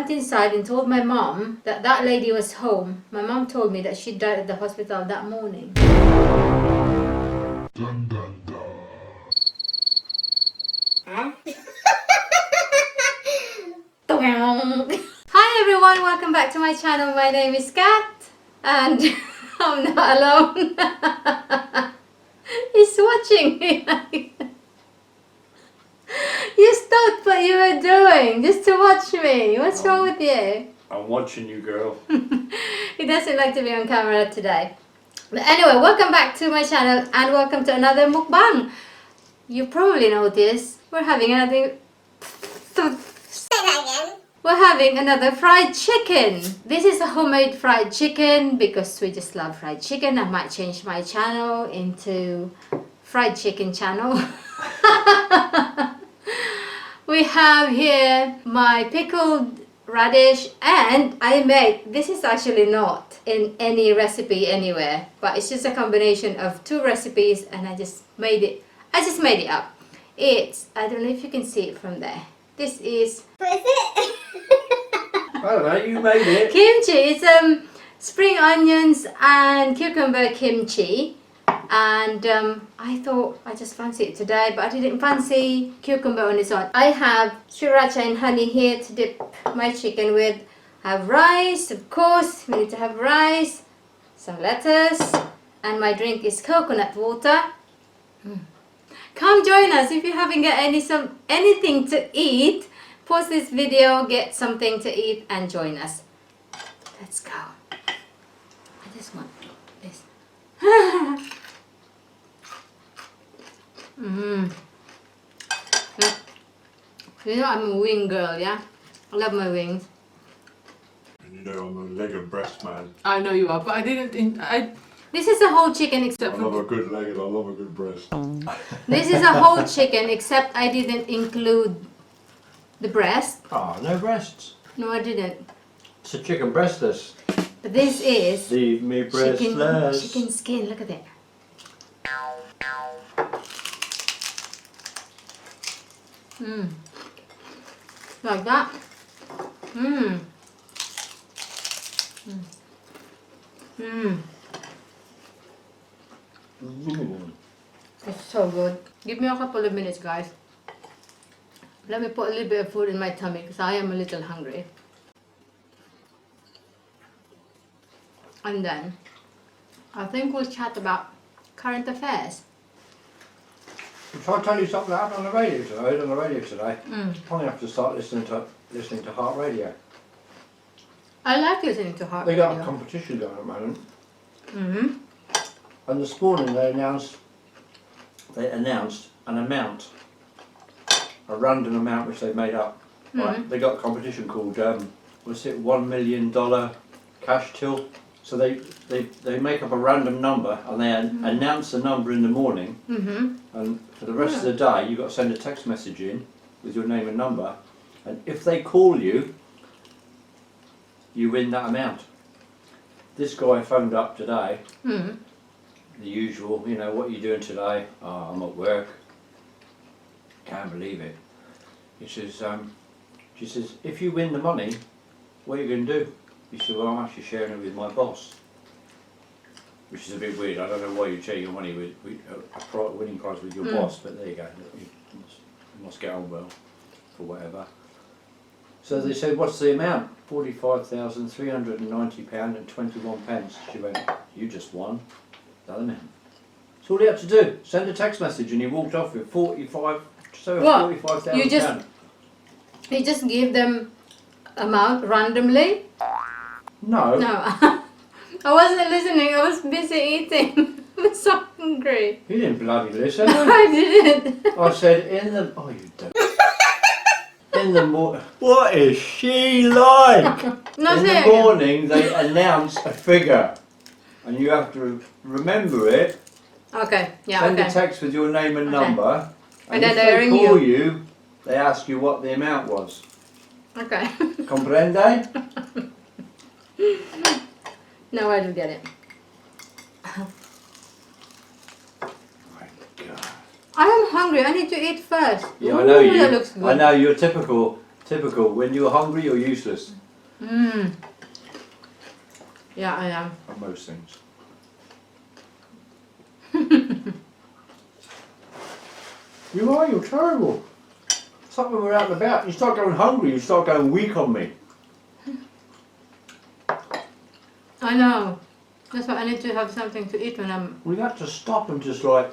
went inside and told my mom that that lady was home. My mom told me that she died at the hospital that morning. Dun dun dun. Huh? Hi everyone, welcome back to my channel. My name is Kat and I'm not alone. He's watching me. You stopped what you were doing just to watch me. What's wrong with you? I'm watching you, girl. He doesn't like to be on camera today. But anyway, welcome back to my channel and welcome to another mukbang. You probably noticed we're having another fried chicken. This is a homemade fried chicken because we just love fried chicken. I might change my channel into fried chicken channel. We have here my pickled radish, and I made, this is actually not in any recipe anywhere, but it's just a combination of two recipes and I just made it up. It's, I don't know if you can see it from there. This is, What is it? I don't know, you made it. kimchi. It's spring onions and cucumber kimchi, and I thought I just fancy it today, but I didn't fancy cucumber on its own. I have sriracha and honey here to dip my chicken with. I have rice, of course, we need to have rice, some lettuce, and my drink is coconut water. Come join us if you haven't got anything to eat. Pause this video, get something to eat and join us. Let's go. I just want this. Yeah. You know I'm a wing girl, yeah? I love my wings. And you know I'm a leg and breast man. I know you are, but I didn't. This is a whole chicken except I love a good leg and I love a good breast. this is a whole chicken except I didn't include the breast. Oh, no breasts. No, I didn't. It's a chicken breastless. But this is Leave me breastless. chicken skin. Look at that. Like that. It's so good. Give me a couple of minutes, guys. Let me put a little bit of food in my tummy because I am a little hungry. And then I think we'll chat about current affairs. Shall I tell you something that happened on the radio today? I heard on the radio today. Probably have to start listening to Heart Radio. I like listening to heart They got a radio. competition going at the moment. And this morning they announced an amount, a random amount which they made up. Right? They got a competition called was it $1 million cash till? So they make up a random number and they announce the number in the morning, and for the rest of the day you've got to send a text message in with your name and number, and if they call you, you win that amount. This guy phoned up today, the usual, you know, what are you doing today? Oh, I'm at work. Can't believe it. She says, if you win the money, what are you going to do? He said, well, I'm actually sharing it with my boss. Which is a bit weird. I don't know why you'd share your money with a winning prize with your boss, but there you go. You must get on well for whatever. So they said, what's the amount? £45,390 and 21 pence. She went, you just won that amount. That's all he had to do. Send a text message and he walked off with £45,000. You just give them amount randomly? No. No. I wasn't listening. I was busy eating. I'm so hungry. You didn't bloody listen. I didn't. I said oh you don't. In the morning. What is she like? No, In the morning they announce a figure and you have to remember it. Okay, yeah, Send okay. a text with your name and number, And and then if they ring they call you, they ask you what the amount was. Okay. Comprende? No, I don't get it. My God. I am hungry. I need to eat first. Yeah, Ooh, I know you. That looks good. I know you're typical Typical. When you're hungry, you're useless. Mmm. Yeah, I am. On most things. You are. You're terrible. It's like when we're out and about. You start going hungry. You start going weak on me. I know. That's why I need to have something to eat when I'm... We have to stop and just like,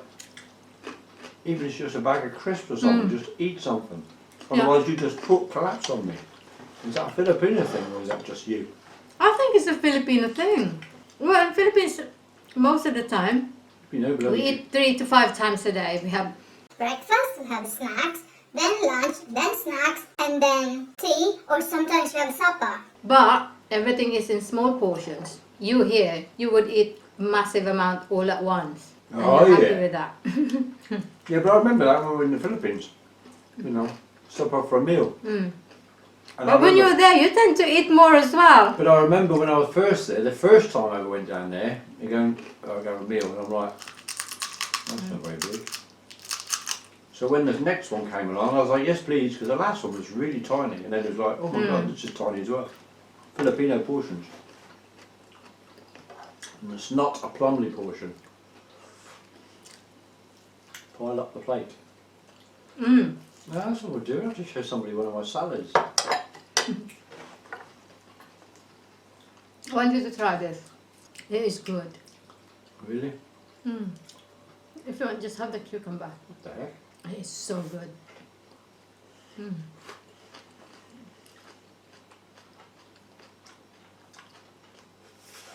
even if it's just a bag of crisps or something, just eat something. Otherwise you just collapse on me. Is that a Filipino thing or is that just you? I think it's a Filipino thing. Well, in Philippines, most of the time, You know, we eat 3 to 5 times a day. We have breakfast, we have snacks, then lunch, then snacks, and then tea, or sometimes we have supper. But everything is in small portions. You here, you would eat massive amount all at once. And Oh, you're happy yeah. with that. Yeah, but I remember that when we were in the Philippines. You know, stop off for a meal. And But when you're there, you tend to eat more as well. But I remember when I was first there, the first time I ever went down there, you go, I go have a meal, and I'm like, that's not very big. So when the next one came along, I was like, yes please, because the last one was really tiny, and then it was like, oh my god, it's just tiny as well. Filipino portions. And it's not a Plumley portion. Pile up the plate. Mm. No, that's what we're doing. I have to show somebody one of my salads. I want you to try this. It is good. Really? Mm. If you want, just have the cucumber. What the heck? It is so good. Mm.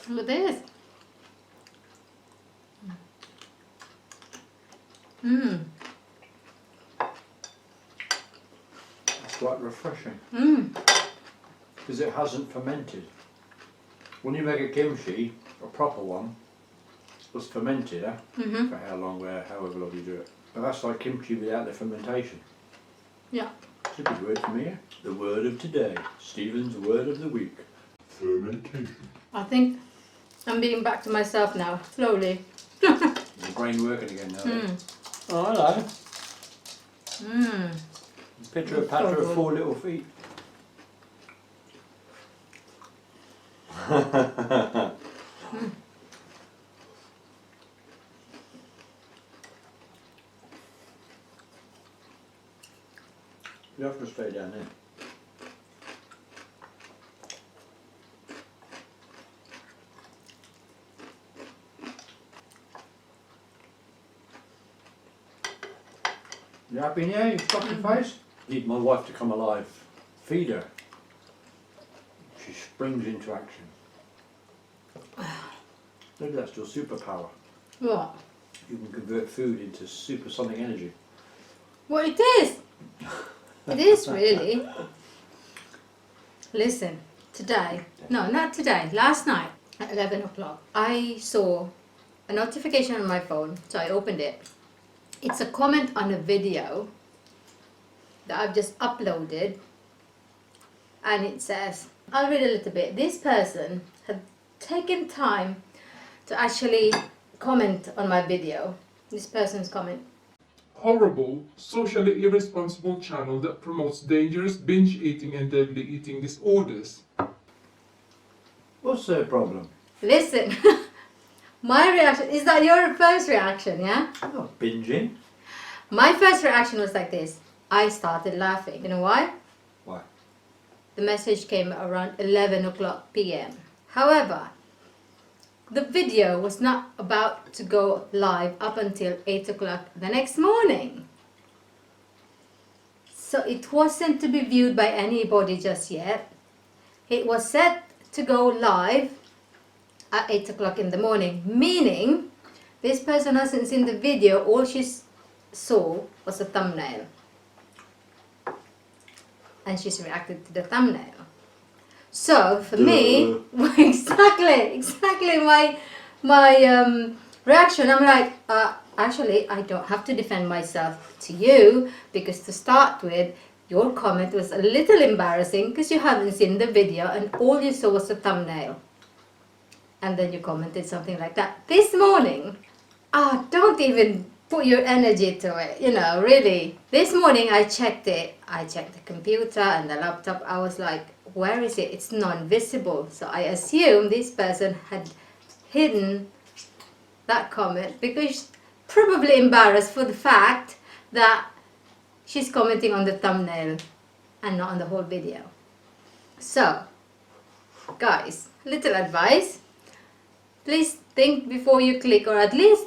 Look at this. Mm. It's quite refreshing. Mm. Because it hasn't fermented. When you make a kimchi, a proper one, it's fermented, eh? For how long, however long you do it. But that's like kimchi without the fermentation. Yeah. It's a good word for me, eh? The word of today. Stephen's word of the week. Fermentation. I think I'm being back to myself now, slowly. The brain working again now. Eh? Oh, hello. Mm. Picture of That's so patter of good. 4 little feet. You have to stay down there. You happy now? You've stopped your face? Need my wife to come alive. Feed her. She springs into action. Maybe that's your superpower. What? You can convert food into supersonic energy. Well, it is. It is really. Listen, today, no, not today, last night at 11 o'clock, I saw a notification on my phone, so I opened it. It's a comment on a video that I've just uploaded, and it says, I'll read a little bit. This person had taken time to actually comment on my video. This person's comment. Horrible, socially irresponsible channel that promotes dangerous binge eating and deadly eating disorders. What's their problem? Listen, my reaction, is that your first reaction, yeah? I'm not binging. My first reaction was like this. I started laughing. You know why? Why? The message came around 11 o'clock p.m. However, the video was not about to go live up until 8 o'clock the next morning. So it wasn't to be viewed by anybody just yet. It was set to go live at 8 o'clock in the morning, meaning this person hasn't seen the video, all she saw was a thumbnail. And she's reacted to the thumbnail. So for me, exactly my reaction. I'm like, actually, I don't have to defend myself to you, because to start with, your comment was a little embarrassing because you haven't seen the video and all you saw was the thumbnail. And then you commented something like that. This morning, don't even put your energy to it, you know, really. This morning I checked it. I checked the computer and the laptop. I was like, where is it? It's non-visible. So I assumed this person had hidden that comment because she's probably embarrassed for the fact that she's commenting on the thumbnail and not on the whole video. So, guys, little advice. Please think before you click, or at least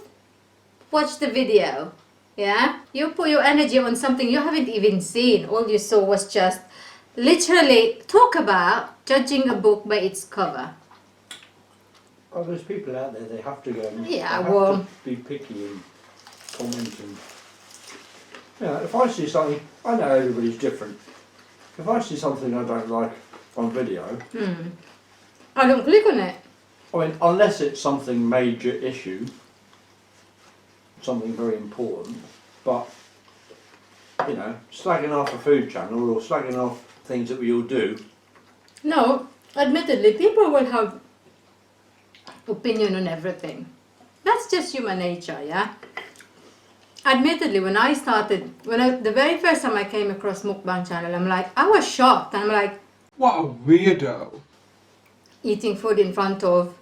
watch the video. Yeah? You put your energy on something you haven't even seen. All you saw was just literally talk about judging a book by its cover. Oh, there's people out there, they have to go and Yeah, they have well- to be picky and comment and... Yeah, if I see something, I know everybody's different. If I see something I don't like on video, I don't click on it. I mean, unless it's something major issue, something very important, but, you know, slagging off a food channel or slagging off things that we all do, No, admittedly, people will have opinion on everything. That's just human nature, yeah? Admittedly, when I started, the very first time I came across Mukbang channel, I was shocked. I'm like, What a weirdo. eating food in front of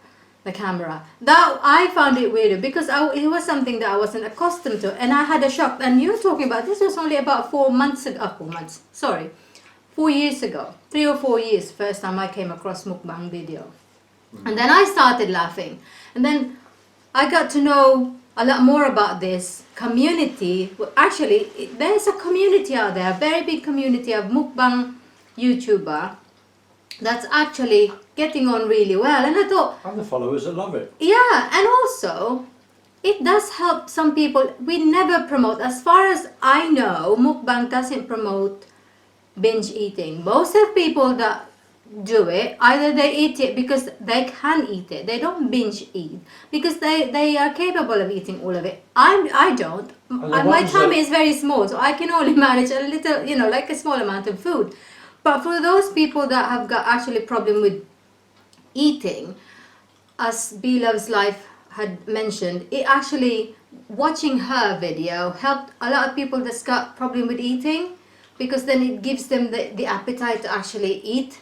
the camera. That I found it weird because it was something that I wasn't accustomed to, and I had a shock. And you're talking about this was only about 4 months ago. 4 years ago, 3 or 4 years. First time I came across Mukbang video, and then I started laughing, and then I got to know a lot more about this community. Well, actually, there's a community out there, a very big community of Mukbang YouTuber that's actually getting on really well. And I thought, and the followers that love it. yeah, and also it does help some people. We never promote, as far as I know, Mukbang doesn't promote binge eating. Most of people that do it, either they eat it because they can eat it. They don't binge eat because they are capable of eating all of it. I don't. the My ones tummy that- is very small, so I can only manage a little, you know, like a small amount of food. But for those people that have got actually problem with eating, as Bloveslife had mentioned, it actually, watching her video helped a lot of people that's got problem with eating, because then it gives them the appetite to actually eat,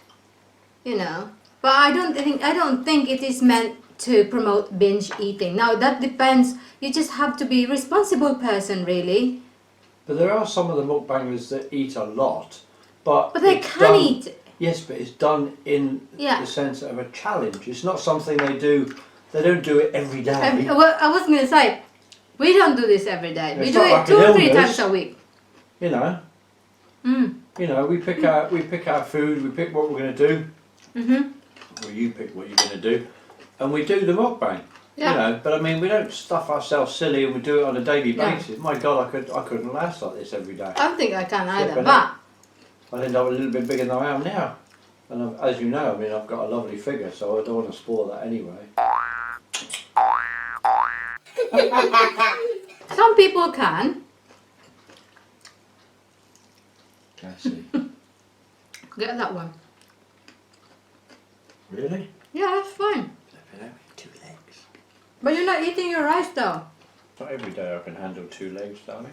you know. But I don't think it is meant to promote binge eating. Now that depends. You just have to be a responsible person, really. But there are some of the mukbangers that eat a lot, but But they it's can done- eat. Yes, but it's done in Yeah. the sense of a challenge. It's not something they do. They don't do it every day. Well, I was going to say, we don't do this every day. We It's do not it like 2 an or 3 illness. times a week. You know. Mm. You know, we pick our food. We pick what we're going to do. Or you pick what you're going to do, and we do the mukbang. Yeah. You know, but I mean, we don't stuff ourselves silly, and we do it on a daily Yeah. basis. My God, I couldn't last like this every day. I don't think I can either. Flipping But I'd end up a little bit bigger than I am now. And as you know, I mean, I've got a lovely figure, so I don't want to spoil that anyway. some people can. Let's see. Get that one. Really? Yeah, that's fine. Flipping out, 2 legs. But you're not eating your rice though. Not every day I can handle 2 legs, darling.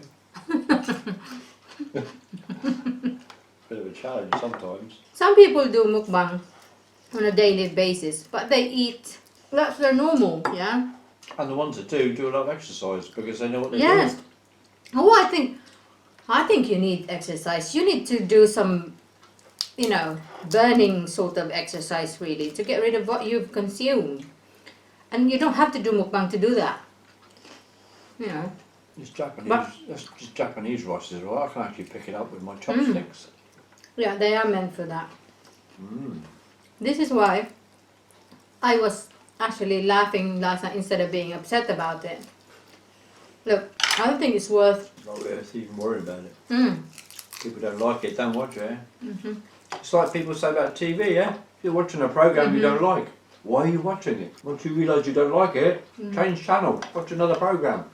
Bit of a challenge sometimes. Some people do mukbang on a daily basis, but they eat. That's their normal, yeah. And the ones that do a lot of exercise because they know what they're Yes. doing. Oh, I think you need exercise. You need to do some, you know, burning sort of exercise really to get rid of what you've consumed. And you don't have to do mukbang to do that. You know. It's Japanese. But- That's just Japanese rice as well. I can actually pick it up with my chopsticks. Yeah, they are meant for that. Mm. This is why I was actually laughing last night instead of being upset about it. Look, I don't think it's worth. Not worth even worrying about it. Mm. People don't like it, don't watch it. It's like people say about TV, yeah? If you're watching a program you don't like, why are you watching it? Once you realise you don't like it, change channel, watch another program.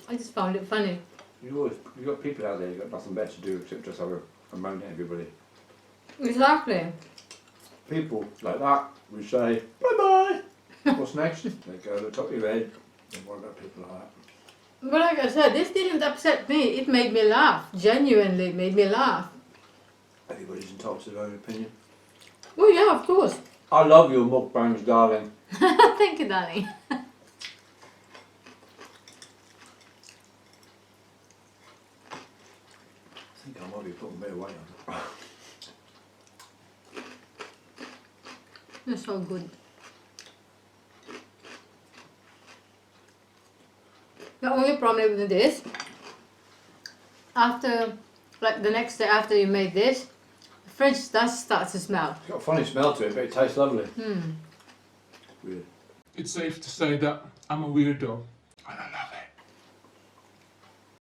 I just found it funny. You've got people out there who've got nothing better to do except just have a moan at everybody. Exactly. People like that, we say, bye bye. What's next? They go to the top of your head, Don't worry about people like that. But like I said, this didn't upset me. It made me laugh. Genuinely made me laugh. Everybody's entitled to their own opinion. Well, yeah, of course. I love your mukbangs, darling. Thank you, darling. I think I might be putting a bit of weight on. They're so good. The only problem with this, after, like the next day after you made this, the fridge does start to smell. It's got a funny smell to it, but it tastes lovely. Weird. It's safe to say that I'm a weirdo. And I love it.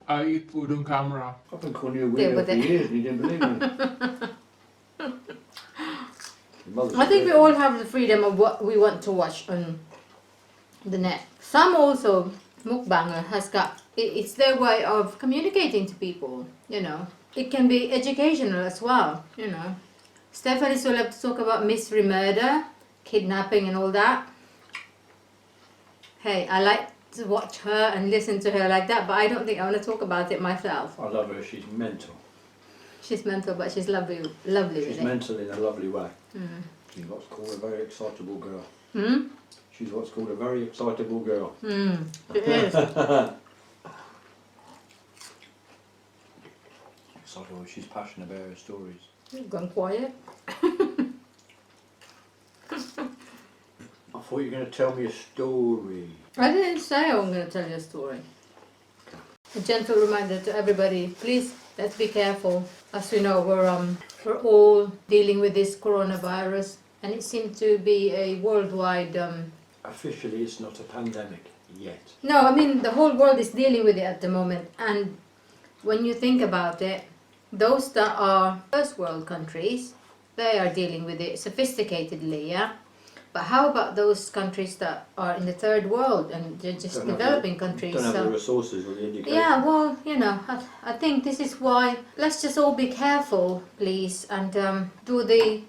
I eat food on camera. I've been calling you a Yeah, weirdo but for years and you didn't believe me. Your mother's I think we a weirdo. all have the freedom of what we want to watch on the net. Some also, mukbanger has got, it's their way of communicating to people, you know. It can be educational as well, you know. Stephanie's will have to talk about mystery murder, kidnapping and all that. Hey, I like to watch her and listen to her like that, but I don't think I want to talk about it myself. I love her, she's mental. She's mental, but she's lovely, lovely She's with it. mental in a lovely way. She's what's called a very excitable girl. She's what's called a very excitable girl. It is. Excitable, she's passionate about her stories. You've gone quiet. I thought you were going to tell me a story. I didn't say I'm going to tell you a story. A gentle reminder to everybody, please, let's be careful. As we know, we're all dealing with this coronavirus, and it seemed to be a worldwide. Officially, it's not a pandemic yet. No, I mean the whole world is dealing with it at the moment, and when you think about it, those that are first world countries, they are dealing with it sophisticatedly, yeah. But how about those countries that are in the third world and they're just developing countries? Don't have the resources or the education. Yeah, well, you know, I think this is why let's just all be careful, please, and do the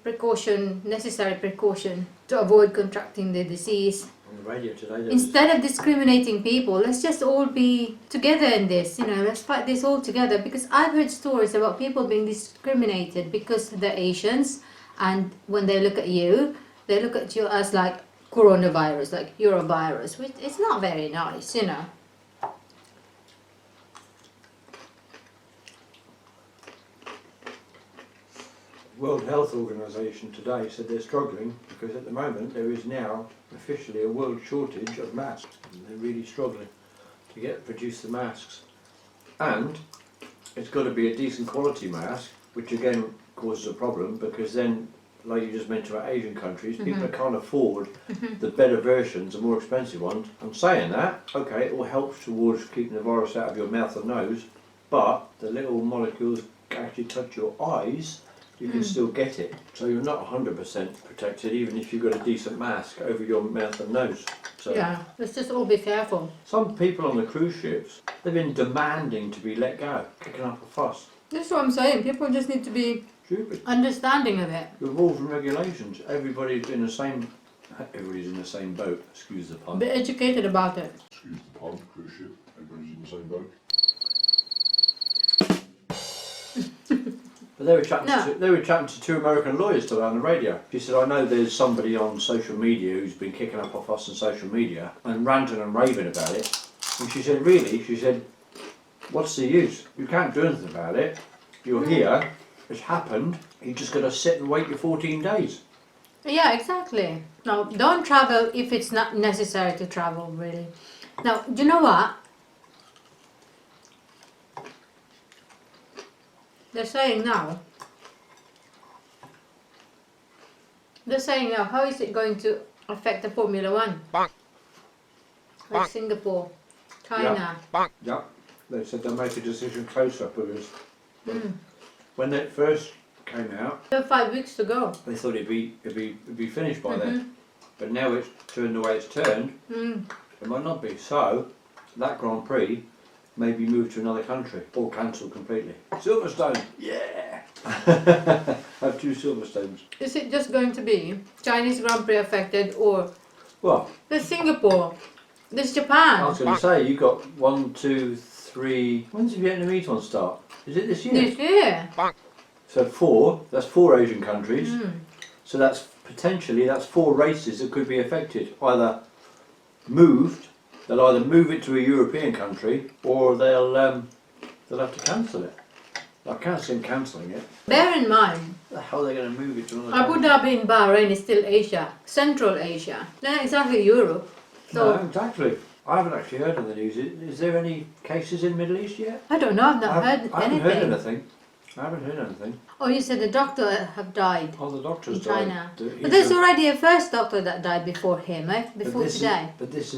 necessary precaution to avoid contracting the disease. On the radio today, there was, Instead of discriminating people, let's just all be together in this, you know, let's fight this all together, because I've heard stories about people being discriminated because they're Asians, and when they look at you, they look at you as like coronavirus, like you're a virus, which it's not very nice, you know. World Health Organization today said they're struggling because at the moment there is now officially a world shortage of masks. And they're really struggling to produce the masks. And it's got to be a decent quality mask, which again causes a problem because then, like you just mentioned about Asian countries, people that can't afford the better versions, the more expensive ones. I'm saying that, okay, it all helps towards keeping the virus out of your mouth and nose, but the little molecules actually touch your eyes, you can still get it. So you're not 100% protected even if you've got a decent mask over your mouth and nose. So Yeah, let's just all be careful. some people on the cruise ships, they've been demanding to be let go, kicking up a fuss. That's what I'm saying. People just need to be Stupid. understanding of it. The rules and regulations, everybody's in the same boat, excuse the pun. Be educated about it. Excuse the pun, cruise ship. Everybody's in the same boat. But they were chatting to two American lawyers today on the radio. She said, I know there's somebody on social media who's been kicking up a fuss on social media and ranting and raving about it. And she said, really? She said, what's the use? You can't do anything about it. You're here. It's happened. You just got to sit and wait your 14 days. Yeah, exactly. No, don't travel if it's not necessary to travel, really. Now, do you know what? They're saying now, how is it going to affect the Formula One? Like Singapore, China. Yeah. They said they'll make a decision closer because when it first came out, There are 5 weeks to go. they thought it'd be finished by then. But now it's turned the way it's turned. It might not be. So that Grand Prix may be moved to another country or cancelled completely. Silverstone, yeah. Have 2 Silverstones. Is it just going to be Chinese Grand Prix affected, or Well, the Singapore This is I Japan. was going to say, you got 1, 2, 3. When's the Vietnamese one start? Is it this year? This year. So 4. That's 4 Asian countries. Mm. So that's potentially 4 races that could be affected. Either moved, they'll either move it to a European country, or they'll have to cancel it. I can't see them cancelling it. Bear in mind, How are they going to move it to another Abu country? Dhabi and Bahrain is still Asia, Central Asia. Not exactly Europe. So No, exactly. I haven't actually heard of the news. Is there any cases in the Middle East yet? I don't know. I've not heard I haven't anything. heard anything. I haven't heard anything. Oh, you said the doctor have died Oh, the doctor's in died. China. He's But there's a- already a first doctor that died before him, eh? but Before this today. But this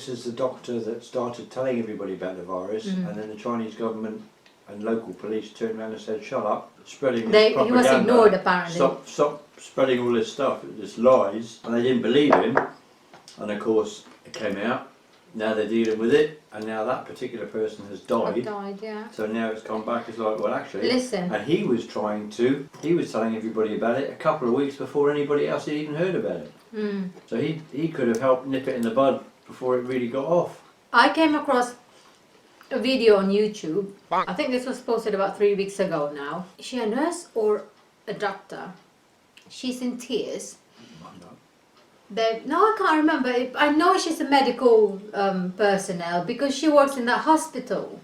is the doctor that started telling everybody about the virus, Mm. and then the Chinese government and local police turned around and said, "Shut up, spreading this He propaganda. was ignored apparently. Stop spreading all this stuff, this lies." And they didn't believe him, and of course it came out. Now they're dealing with it, and now that particular person has Have died. died, yeah. So now it's gone back. It's like, well, actually, Listen, and he was telling everybody about it a couple of weeks before anybody else had even heard about it. mm, So he could have helped nip it in the bud before it really got off. I came across a video on YouTube. I think this was posted about 3 weeks ago now. Is she a nurse or a doctor? She's in tears. No, I can't remember. I know she's a medical personnel because she works in that hospital.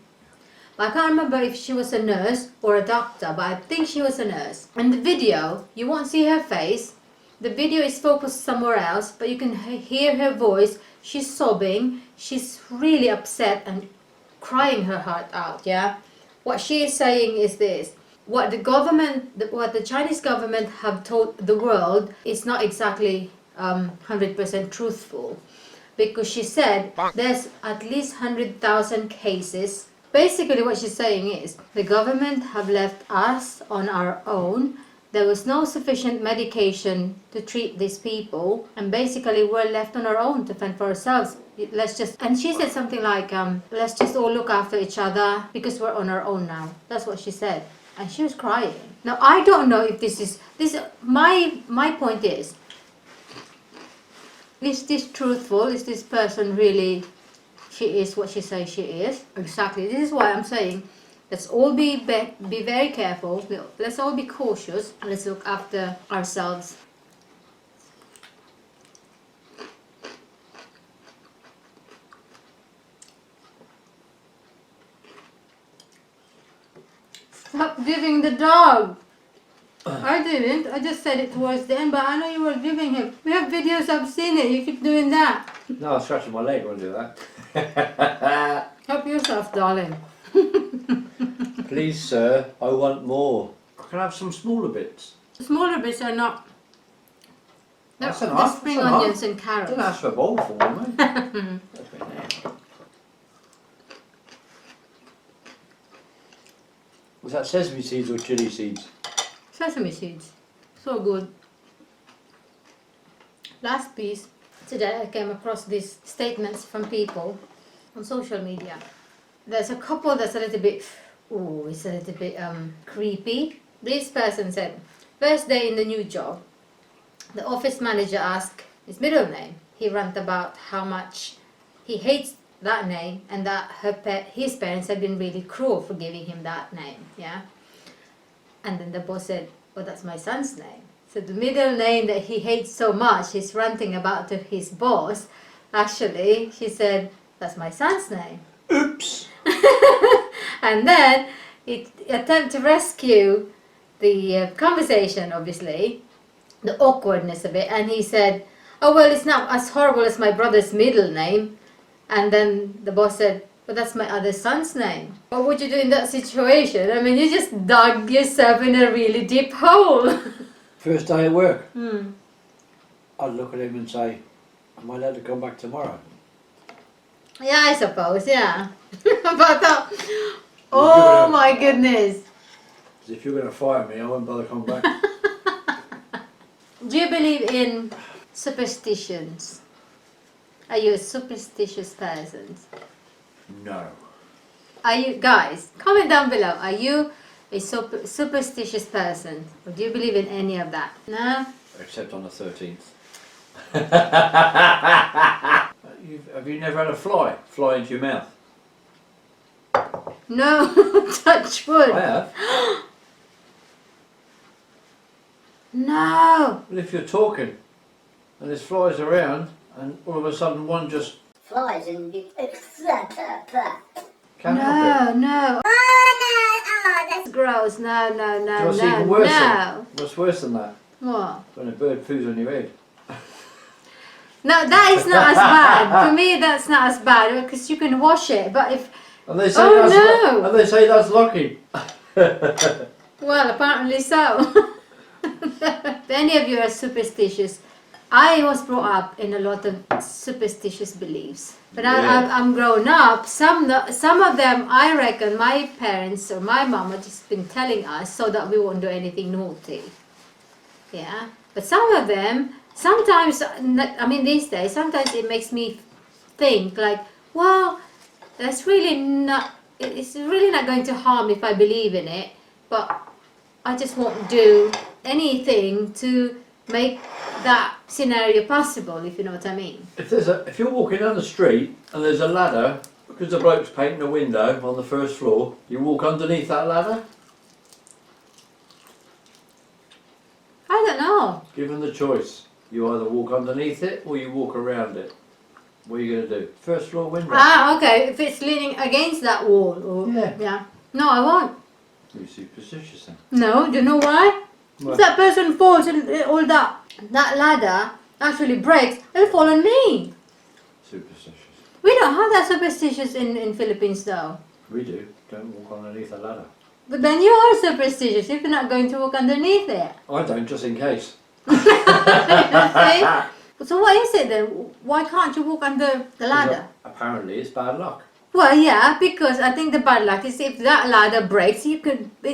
But I can't remember if she was a nurse or a doctor, but I think she was a nurse. And the video, you won't see her face. The video is focused somewhere else, but you can hear her voice. She's sobbing. She's really upset and crying her heart out, yeah? What she is saying is this. What the Chinese government have told the world is not exactly 100% truthful, because she said there's at least 100,000 cases. Basically what she's saying is the government have left us on our own. There was no sufficient medication to treat these people, and basically we're left on our own to fend for ourselves. And she said something like, let's just all look after each other because we're on our own now. That's what she said, and she was crying. Now I don't know if this. My point is this truthful? Is this person really, she is what she says she is? Exactly. This is why I'm saying, let's all be very careful. Let's all be cautious. Let's look after ourselves. Stop giving the dog. I didn't. I just said it towards the end, but I know you were giving him. We have videos. I've seen it. You keep doing that. No, I was scratching my leg when I do that. Help yourself, darling. Please, sir, I want more. Can I have some smaller bits? The smaller bits are not. They're That's the enough, spring that's enough. onions and I carrots. didn't ask for a bowl for one, mate. Was that sesame seeds or chili seeds? Sesame seeds. So good. Last piece. Today I came across these statements from people on social media. There's a couple that's a little bit, it's a little bit creepy. This person said, first day in the new job, the office manager asked his middle name. He ranted about how much he hates that name and that his parents have been really cruel for giving him that name, yeah? And then the boss said, well, that's my son's name. So the middle name that he hates so much, he's ranting about to his boss. Actually, she said, that's my son's name. Oops! And then it attempted to rescue the conversation, obviously, the awkwardness of it. And he said, oh, well, it's not as horrible as my brother's middle name. And then the boss said, but that's my other son's name. What would you do in that situation? I mean, you just dug yourself in a really deep hole. First day at work, Hmm. I'd look at him and say, am I allowed to come back tomorrow? Yeah, I suppose, yeah. But, oh my goodness. Because if you're going to fire me, I won't bother coming back. Do you believe in superstitions? Are you a superstitious person? No. Are you, guys, comment down below. Are you a superstitious person? Or do you believe in any of that? No? Except on the 13th. Have you never had a fly into your mouth? No, touch wood. I have. No. Well, if you're talking and there's flies around and all of a sudden one just Flies and you. can't help No, no. Oh no! Oh, that's That's gross. No, no, it. no, What's no, even worse? no. What's worse than that? What? When a bird poos on your head. No, that is not as bad. For me, that's not as bad because you can wash it. But if, And they say Oh, that's no. and they say that's lucky. well, apparently so. If any of you are superstitious, I was brought up in a lot of superstitious beliefs. But Yeah. I'm grown up. Some of them, I reckon, my parents or my mom have just been telling us so that we won't do anything naughty. Yeah. But some of them, sometimes, I mean, these days, sometimes it makes me think like, well, that's really not. It's really not going to harm if I believe in it. But I just won't do anything to make that scenario possible, if you know what I mean. If you're walking down the street and there's a ladder because the bloke's painting a window on the first floor, you walk underneath that ladder. I don't know. Given the choice, you either walk underneath it or you walk around it. What are you going to do? First floor window. Ah, okay. If it's leaning against that wall, or Yeah. No, I won't. You're superstitious then. No, do you know why? Why? If that person falls and all that ladder actually breaks, it'll fall on me. Superstitious. We don't have that superstitious in Philippines though. We do. Don't walk underneath a ladder. But then you are superstitious if you're not going to walk underneath it. I don't, just in case. See? So what is it then? Why can't you walk under the ladder? Apparently it's bad luck. Well, yeah, because I think the bad luck is if that ladder breaks, it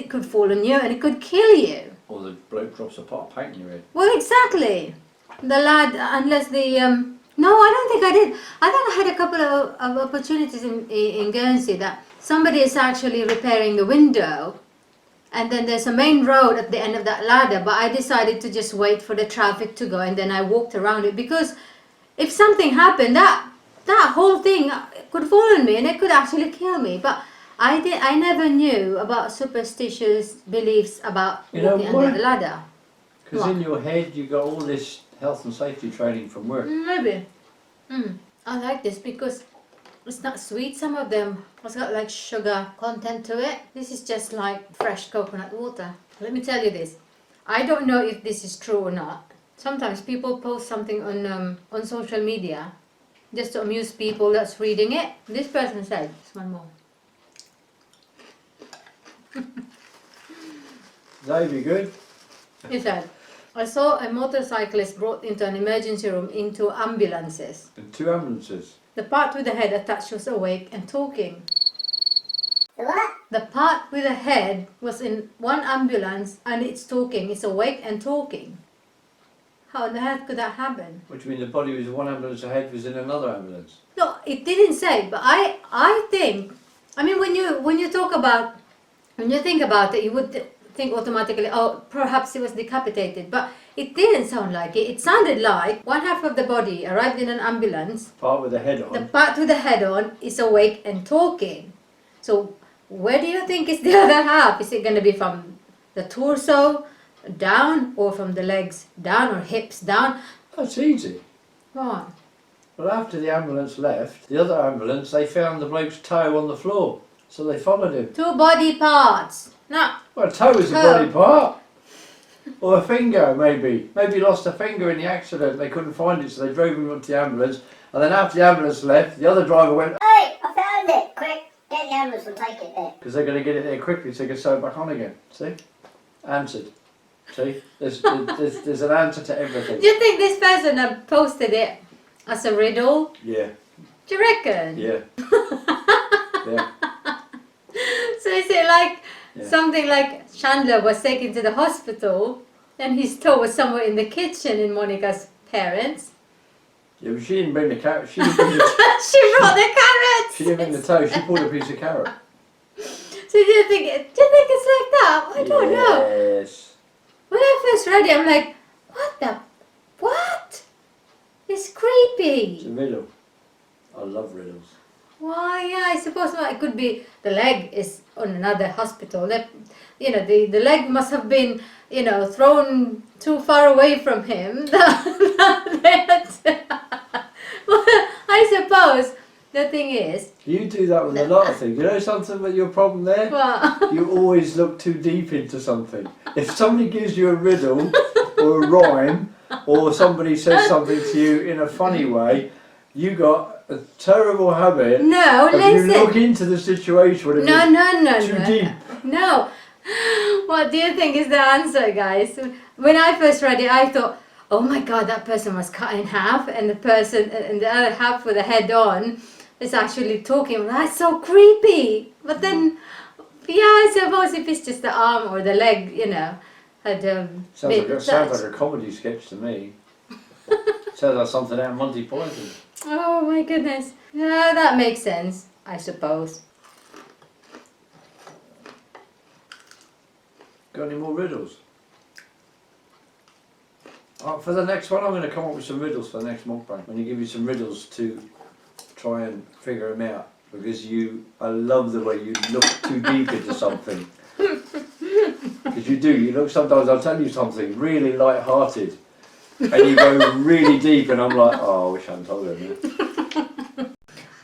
could fall on you and it could kill you. Or the bloke drops a pot of paint in your head. Well, exactly. The lad, unless the no, I don't think I did. I think I had a couple of opportunities in Guernsey that somebody is actually repairing a window, and then there's a main road at the end of that ladder. But I decided to just wait for the traffic to go, and then I walked around it because if something happened, that whole thing could fall on me and it could actually kill me. But I never knew about superstitious beliefs about You know walking why? under the ladder. Because What? in your head you got all this health and safety training from work. Maybe. I like this because it's not sweet. Some of them has got like sugar content to it. This is just like fresh coconut water. Let me tell you this. I don't know if this is true or not. Sometimes people post something on social media just to amuse people that's reading it. This person said, just one more. That'd be good. He said, I saw a motorcyclist brought into an emergency room into ambulances. And 2 ambulances. The part with the head attached was awake and talking. the what? The part with the head was in one ambulance and it's talking, it's awake and talking. How the heck could that happen? Which means the body was in one ambulance, the head was in another ambulance. No, it didn't say, but I think, I mean when you think about it, you would think automatically, oh, perhaps he was decapitated, but it didn't sound like it. It sounded like one half of the body arrived in an ambulance, Part with the head on. the part with the head on is awake and talking. So where do you think is the other half? Is it going to be from the torso down or from the legs down or hips down? That's easy. What? Well, after the ambulance left, the other ambulance, they found the bloke's toe on the floor. So they followed him. 2 body parts. No. Well, a toe is a Toe. body part. Or a finger, maybe. Maybe he lost a finger in the accident. They couldn't find it, so they drove him onto the ambulance. And then after the ambulance left, the other driver went, Hey, I found it! Quick, get the ambulance and take it there. because they're going to get it there quickly so they can sew it back on again. See? Answered. See? There's an answer to everything. Do you think this person had posted it as a riddle? Yeah. Do you reckon? Yeah. Yeah. So is it like Yeah. something like Chandler was taken to the hospital and his toe was somewhere in the kitchen in Monica's parents? Yeah, but she didn't bring the carrot. She didn't bring the, She brought the carrots! she didn't bring the toe. She brought a piece of carrot. So do you think it's like that? I don't know. Yes. When I first read it, I'm like, what? It's It's creepy. a riddle. I love riddles. Why? Yeah, I suppose it could be the leg is on another hospital. The leg must have been, thrown too far away from him. I suppose the thing is. You do that with a lot of things. You know something with your problem there? Well, You always look too deep into something. If somebody gives you a riddle or a rhyme, or somebody says something to you in a funny way, you got a terrible habit no, of you listen. look into the situation when No, it's no, too deep. no. What do you think is the answer, guys? When I first read it, I thought, oh my God, that person was cut in half, and the person and the other half with the head on is actually talking. That's so creepy. But then, yeah, I suppose if it's just the arm or the leg, had Sounds like a comedy sketch to me. Sounds like something out of Monty Python. Oh my goodness. Yeah, that makes sense, I suppose. Got any more riddles? For the next one, I'm going to come up with some riddles for the next mukbang. I'm going to give you some riddles to try and figure them out. Because I love the way you look too deep into something. Because you do. You look sometimes, I'll tell you something really light-hearted. And you go really deep and I'm like, oh, I wish I hadn't told him that.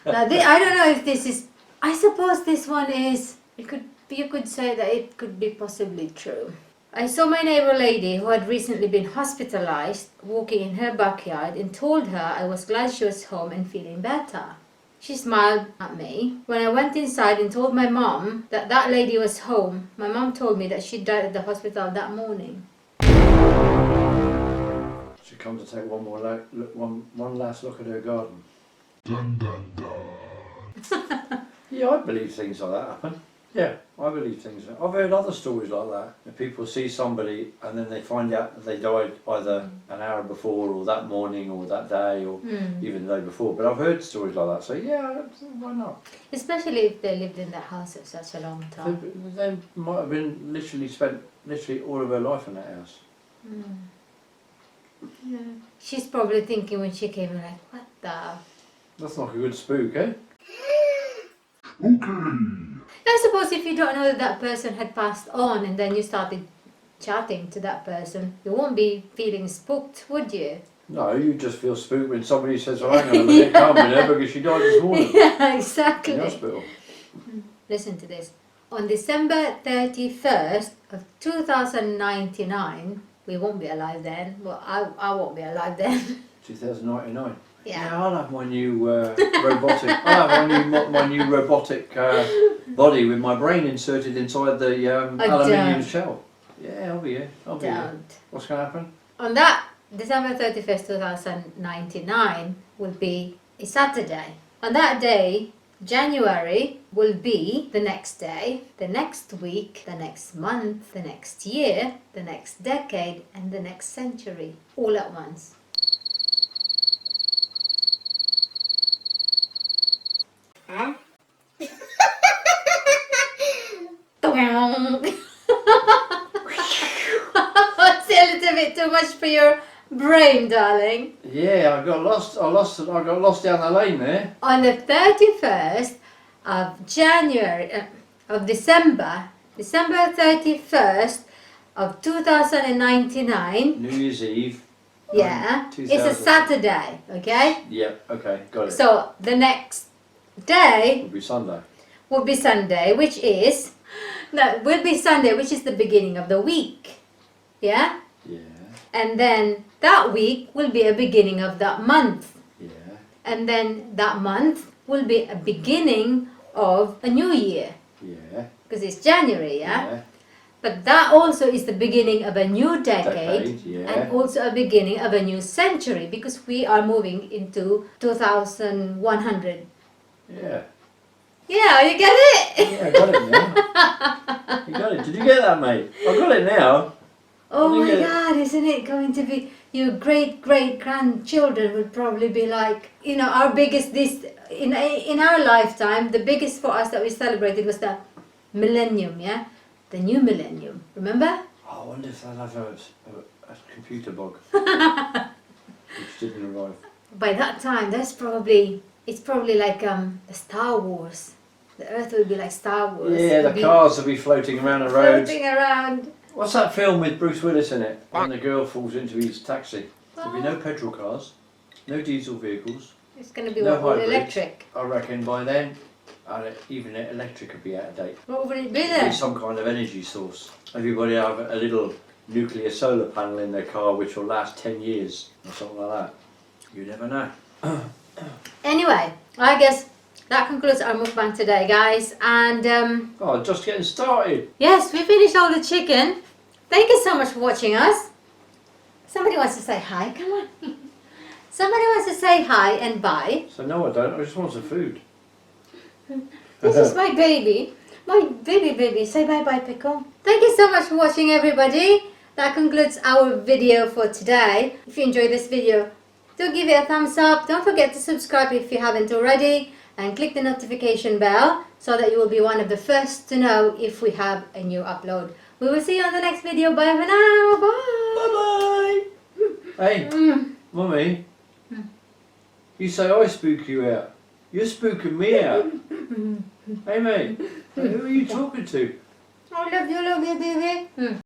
Now, I don't know if this is. I suppose this one is. You could say that it could be possibly true. I saw my neighbor lady who had recently been hospitalized walking in her backyard and told her I was glad she was home and feeling better. She smiled at me. When I went inside and told my mom that that lady was home, my mom told me that she died at the hospital that morning. She comes to take one last look at her garden. Dun dun dun. Yeah, I believe things like that happen. Yeah, I believe things. I've heard other stories like that. If people see somebody and then they find out that they died either an hour before or that morning or that day or even the day before. But I've heard stories like that. So yeah, why not? Especially if they lived in that house for such a long time. They might have been spent all of her life in that house. Yeah. She's probably thinking when she came in, like, what the? That's like a good spook, eh? Okay. I suppose if you don't know that that person had passed on and then you started chatting to that person, you won't be feeling spooked, would you? No, you just feel spooked when somebody says, oh, hang on a minute, can't be there because she died this morning Yeah, in exactly. the hospital. Listen to this. On December 31st of 2099, we won't be alive then. Well, I won't be alive then. 2099. Yeah. I'll have my new robotic. I'll have my new robotic body with my brain inserted inside the aluminium shell. Yeah, I'll be here. I'll be here. Don't. What's going to happen? On that, December 31st, 2099 will be a Saturday. On that day, January will be the next day, the next week, the next month, the next year, the next decade, and the next century, all at once. Huh? It's a little bit too much for your brain, darling. Yeah, I got lost down the lane there. On the 31st of December 31st of 2099, New Year's Eve. yeah, it's a 2000. Saturday, okay? Yep, okay, got it. So the next day It'll be Sunday. will be Sunday, which is the beginning of the week, yeah? Yeah, And then that week will be a beginning of that month. yeah. And then that month will be a beginning of a new year. Yeah. Because it's January, yeah? But that also is the beginning of a new decade, yeah. and also a beginning of a new century, because we are moving into 2100. Yeah. Yeah, you get it? Yeah, I got it now. You got it. Did you get that, mate? I got it now. Oh You my get it. God, isn't it going to be, your great-great-grandchildren would probably be like, our biggest, in our lifetime, the biggest for us that we celebrated was the millennium, yeah? The new millennium, remember? Oh, I wonder if they'll have a computer bug. Which didn't arrive. by that time, it's probably like the Star Wars. The Earth will be like Star Wars. Yeah, It'll the be cars will be floating around the roads. floating around. What's that film with Bruce Willis in it? When the girl falls into his taxi. There'll be no petrol cars, no diesel vehicles. It's going to be No what, all hybrids. electric. I reckon by then, even electric would be out of date. What would it be It'd then? be some kind of energy source. Everybody have a little nuclear solar panel in their car which will last 10 years or something like that. You never know. Anyway, I guess that concludes our mukbang today, guys. And Oh, just getting started. yes, we finished all the chicken. Thank you so much for watching us. Somebody wants to say hi. Come on. Somebody wants to say hi and bye. So no, I don't. I just want some food. This is my baby. My baby. Say bye-bye, Pickle. Thank you so much for watching, everybody. That concludes our video for today. If you enjoyed this video, do give it a thumbs up. Don't forget to subscribe if you haven't already. And click the notification bell so that you will be one of the first to know if we have a new upload. We will see you on the next video. Bye for now. Bye. Bye-bye. Hey, Mummy. You say I spook you out. You're spooking me out. Hey, mate. Who are you talking to? I love you, baby.